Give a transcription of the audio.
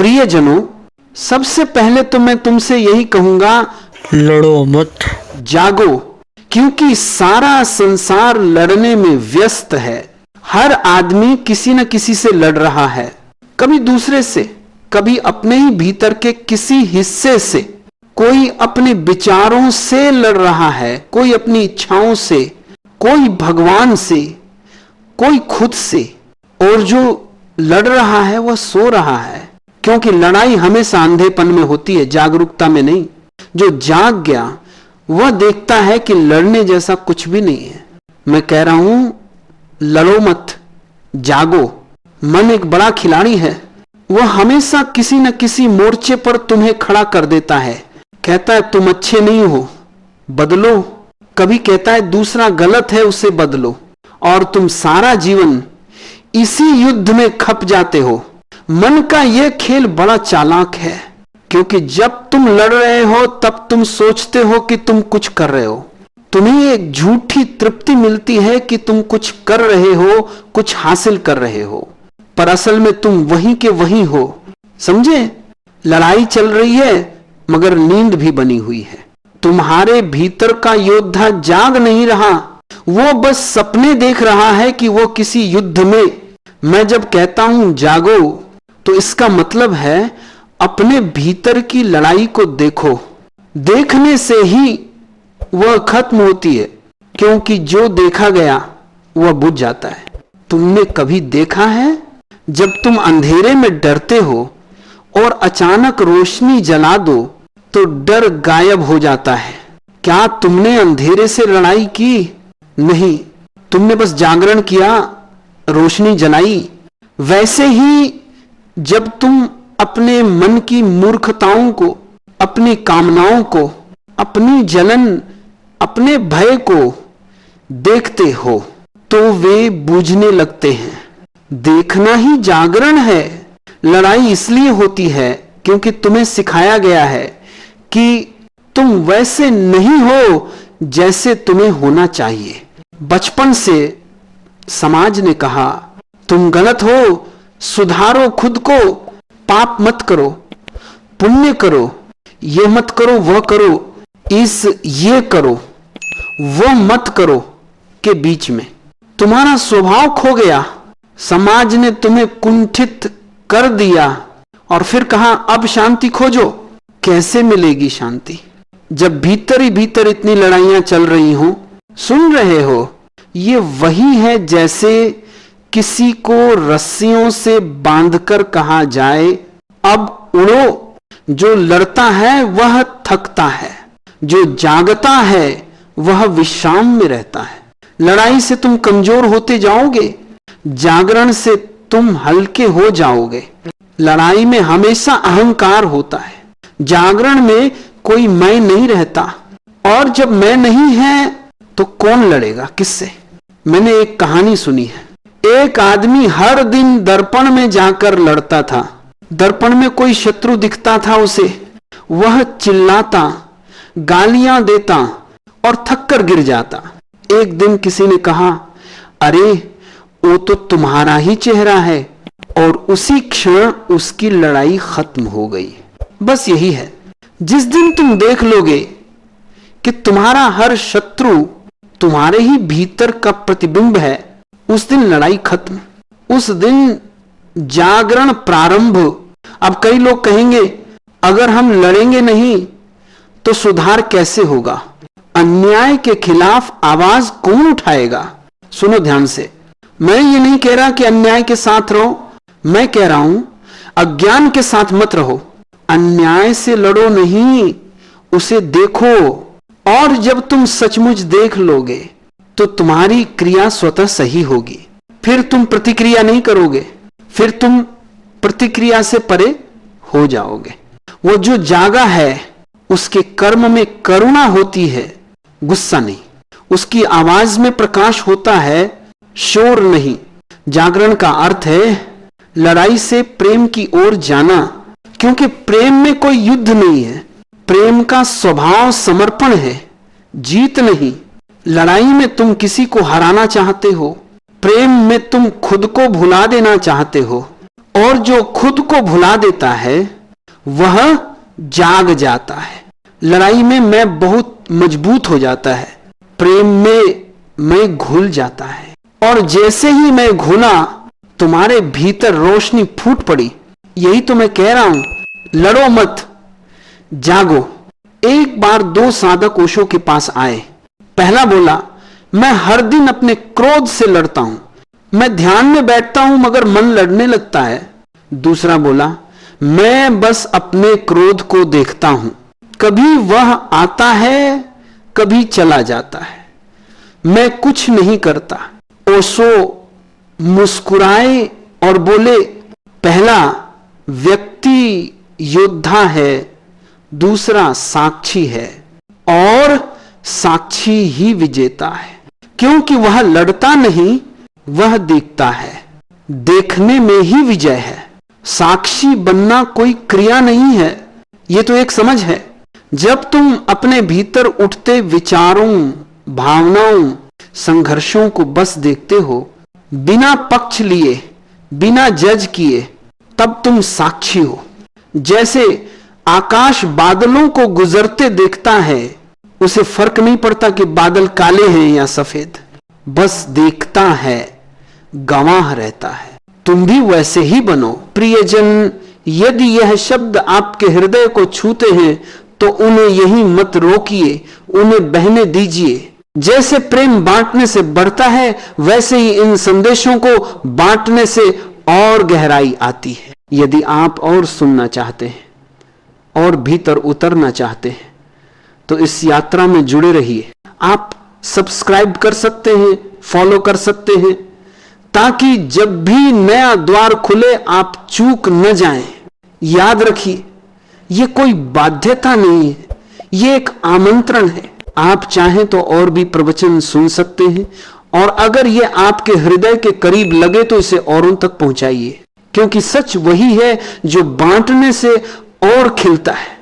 प्रियजनों, सबसे पहले तो मैं तुमसे यही कहूंगा, लड़ो मत। जागो, क्योंकि सारा संसार लड़ने में व्यस्त है। हर आदमी किसी न किसी से लड़ रहा है, कभी दूसरे से, कभी अपने ही भीतर के किसी हिस्से से। कोई अपने विचारों से लड़ रहा है, कोई अपनी इच्छाओं से, कोई भगवान से, कोई खुद से। और जो लड़ रहा है वह सो रहा है, क्योंकि लड़ाई हमेशा अंधेपन में होती है, जागरूकता में नहीं। जो जाग गया वह देखता है कि लड़ने जैसा कुछ भी नहीं है। मैं कह रहा हूं, लड़ो मत, जागो। मन एक बड़ा खिलाड़ी है, वह हमेशा किसी न किसी मोर्चे पर तुम्हें खड़ा कर देता है। कहता है तुम अच्छे नहीं हो, बदलो। कभी कहता है दूसरा गलत है, उसे बदलो। और तुम सारा जीवन इसी युद्ध में खप जाते हो। मन का यह खेल बड़ा चालाक है, क्योंकि जब तुम लड़ रहे हो तब तुम सोचते हो कि तुम कुछ कर रहे हो। तुम्हें एक झूठी तृप्ति मिलती है कि तुम कुछ कर रहे हो, कुछ हासिल कर रहे हो, पर असल में तुम वहीं के वहीं हो। समझे? लड़ाई चल रही है मगर नींद भी बनी हुई है। तुम्हारे भीतर का योद्धा जाग नहीं रहा, वो बस सपने देख रहा है कि वो किसी युद्ध में। मैं जब कहता हूं जागो, तो इसका मतलब है अपने भीतर की लड़ाई को देखो। देखने से ही वह खत्म होती है, क्योंकि जो देखा गया वह बुझ जाता है। तुमने कभी देखा है जब तुम अंधेरे में डरते हो और अचानक रोशनी जला दो तो डर गायब हो जाता है? क्या तुमने अंधेरे से लड़ाई की? नहीं, तुमने बस जागरण किया, रोशनी जलाई। वैसे ही जब तुम अपने मन की मूर्खताओं को, अपनी कामनाओं को, अपनी जलन, अपने भय को देखते हो तो वे बूझने लगते हैं। देखना ही जागरण है। लड़ाई इसलिए होती है क्योंकि तुम्हें सिखाया गया है कि तुम वैसे नहीं हो जैसे तुम्हें होना चाहिए। बचपन से समाज ने कहा तुम गलत हो, सुधारो खुद को, पाप मत करो, पुण्य करो, ये मत करो, वह करो, ये करो, वो मत करो के बीच में तुम्हारा स्वभाव खो गया। समाज ने तुम्हें कुंठित कर दिया और फिर कहा अब शांति खोजो। कैसे मिलेगी शांति जब भीतर ही भीतर इतनी लड़ाइयां चल रही हों? सुन रहे हो, ये वही है जैसे किसी को रस्सियों से बांधकर कहा जाए अब उड़ो। जो लड़ता है वह थकता है, जो जागता है वह विश्राम में रहता है। लड़ाई से तुम कमजोर होते जाओगे, जागरण से तुम हल्के हो जाओगे। लड़ाई में हमेशा अहंकार होता है, जागरण में कोई मैं नहीं रहता। और जब मैं नहीं है तो कौन लड़ेगा किससे? मैंने एक कहानी सुनी है। एक आदमी हर दिन दर्पण में जाकर लड़ता था। दर्पण में कोई शत्रु दिखता था उसे, वह चिल्लाता, गालियां देता और थक कर गिर जाता। एक दिन किसी ने कहा अरे वो तो तुम्हारा ही चेहरा है, और उसी क्षण उसकी लड़ाई खत्म हो गई। बस यही है, जिस दिन तुम देख लोगे कि तुम्हारा हर शत्रु तुम्हारे ही भीतर का प्रतिबिंब है, उस दिन लड़ाई खत्म, उस दिन जागरण प्रारंभ। अब कई लोग कहेंगे अगर हम लड़ेंगे नहीं तो सुधार कैसे होगा? अन्याय के खिलाफ आवाज कौन उठाएगा? सुनो ध्यान से, मैं ये नहीं कह रहा कि अन्याय के साथ रहो, मैं कह रहा हूं अज्ञान के साथ मत रहो। अन्याय से लड़ो नहीं, उसे देखो। और जब तुम सचमुच देख लोगे तो तुम्हारी क्रिया स्वतः सही होगी। फिर तुम प्रतिक्रिया नहीं करोगे, फिर तुम प्रतिक्रिया से परे हो जाओगे। वो जो जागा है उसके कर्म में करुणा होती है, गुस्सा नहीं। उसकी आवाज में प्रकाश होता है, शोर नहीं। जागरण का अर्थ है लड़ाई से प्रेम की ओर जाना, क्योंकि प्रेम में कोई युद्ध नहीं है। प्रेम का स्वभाव समर्पण है, जीत नहीं। लड़ाई में तुम किसी को हराना चाहते हो, प्रेम में तुम खुद को भुला देना चाहते हो। और जो खुद को भुला देता है वह जाग जाता है। लड़ाई में मैं बहुत मजबूत हो जाता है, प्रेम में मैं घुल जाता है। और जैसे ही मैं घुला तुम्हारे भीतर रोशनी फूट पड़ी। यही तो मैं कह रहा हूं, लड़ो मत, जागो। एक बार दो साधक ओशो के पास आए। पहला बोला, मैं हर दिन अपने क्रोध से लड़ता हूं, मैं ध्यान में बैठता हूं मगर मन लड़ने लगता है। दूसरा बोला, मैं बस अपने क्रोध को देखता हूं, कभी वह आता है कभी चला जाता है, मैं कुछ नहीं करता। ओशो मुस्कुराए और बोले, पहला व्यक्ति योद्धा है, दूसरा साक्षी है और साक्षी ही विजेता है, क्योंकि वह लड़ता नहीं, वह देखता है। देखने में ही विजय है। साक्षी बनना कोई क्रिया नहीं है, यह तो एक समझ है। जब तुम अपने भीतर उठते विचारों, भावनाओं, संघर्षों को बस देखते हो, बिना पक्ष लिए, बिना जज किए, तब तुम साक्षी हो। जैसे आकाश बादलों को गुजरते देखता है, उसे फर्क नहीं पड़ता कि बादल काले हैं या सफेद, बस देखता है, गवाह रहता है। तुम भी वैसे ही बनो। प्रियजन, यदि यह शब्द आपके हृदय को छूते हैं तो उन्हें यही मत रोकिए, उन्हें बहने दीजिए। जैसे प्रेम बांटने से बढ़ता है, वैसे ही इन संदेशों को बांटने से और गहराई आती है। यदि आप और सुनना चाहते हैं और भीतर उतरना चाहते हैं तो इस यात्रा में जुड़े रहिए। आप सब्सक्राइब कर सकते हैं, फॉलो कर सकते हैं, ताकि जब भी नया द्वार खुले आप चूक न जाएं। याद रखिए, यह कोई बाध्यता नहीं है, यह एक आमंत्रण है। आप चाहें तो और भी प्रवचन सुन सकते हैं, और अगर यह आपके हृदय के करीब लगे तो इसे औरों तक पहुंचाइए, क्योंकि सच वही है जो बांटने से और खिलता है।